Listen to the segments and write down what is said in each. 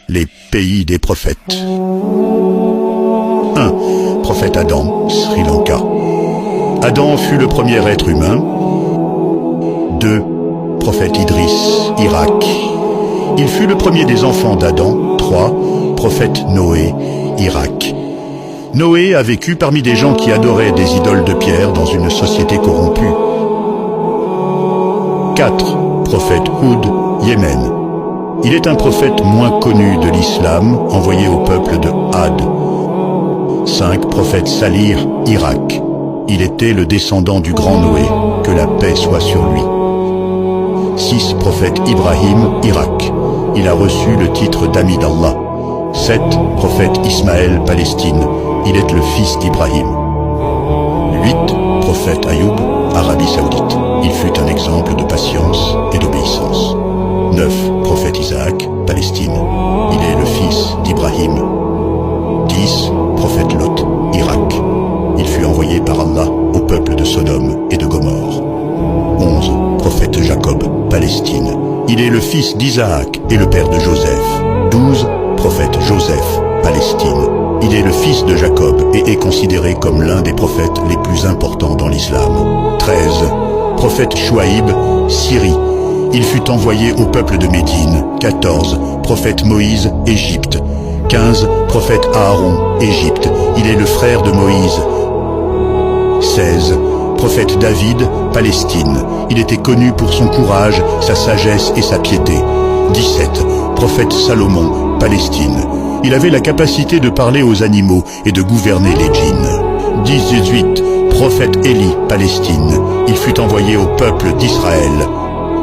les pays des prophètes. 1. Prophète Adam, Sri Lanka. Adam fut le premier être humain. 2. Prophète Idriss, Irak. Il fut le premier des enfants d'Adam. 3. Prophète Noé, Irak. Noé a vécu parmi des gens qui adoraient des idoles de pierre dans une société corrompue. 4. Prophète Houd, Yémen. Il est un prophète moins connu de l'islam, envoyé au peuple de Had. 5. Prophète Salih, Irak. Il était le descendant du grand Noé, que la paix soit sur lui. 6. Prophète Ibrahim, Irak. Il a reçu le titre d'ami d'Allah. 7. Prophète Ismaël, Palestine. Il est le fils d'Ibrahim. 8. Prophète Ayoub, Arabie Saoudite. Il fut un exemple de patience et d'obéissance. 9. Prophète Isaac, Palestine. Il est le fils d'Ibrahim. 10. Prophète Lot, Irak. Il fut envoyé par Allah au peuple de Sodome et de Gomorrhe. 11. Prophète Jacob, Palestine. Il est le fils d'Isaac et le père de Joseph. 12. Prophète Joseph, Palestine. Il est le fils de Jacob et est considéré comme l'un des prophètes les plus importants dans l'islam. 13. Prophète Chouaïb, Syrie. Il fut envoyé au peuple de Médine. 14. Prophète Moïse, Égypte. 15. Prophète Aaron, Égypte. Il est le frère de Moïse. 16. Prophète David, Palestine. Il était connu pour son courage, sa sagesse et sa piété. 17. Prophète Salomon, Palestine. Il avait la capacité de parler aux animaux et de gouverner les djinns. 18. Prophète Élie, Palestine. Il fut envoyé au peuple d'Israël.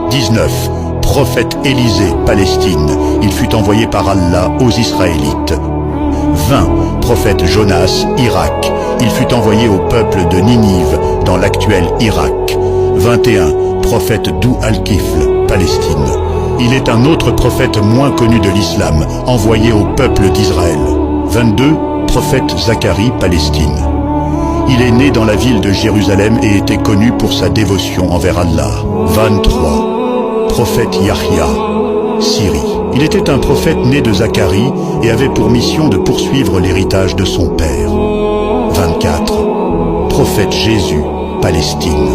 19. Prophète Élisée, Palestine. Il fut envoyé par Allah aux Israélites. 20. Prophète Jonas, Irak. Il fut envoyé au peuple de Ninive, dans l'actuel Irak. 21. Prophète Dou al-Kifl, Palestine. Il est un autre prophète moins connu de l'islam, envoyé au peuple d'Israël. 22. Prophète Zacharie, Palestine. Il est né dans la ville de Jérusalem et était connu pour sa dévotion envers Allah. 23. Prophète Yahya, Syrie. Il était un prophète né de Zacharie et avait pour mission de poursuivre l'héritage de son père. 24. Prophète Jésus, Palestine.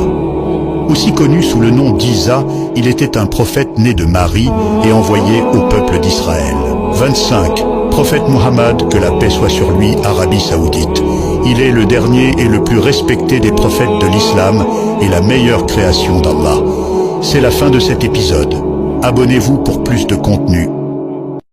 Aussi connu sous le nom d'Isa, il était un prophète né de Marie et envoyé au peuple d'Israël. 25. Prophète Muhammad, que la paix soit sur lui, Arabie Saoudite. Il est le dernier et le plus respecté des prophètes de l'islam et la meilleure création d'Allah. C'est la fin de cet épisode. Abonnez-vous pour plus de contenu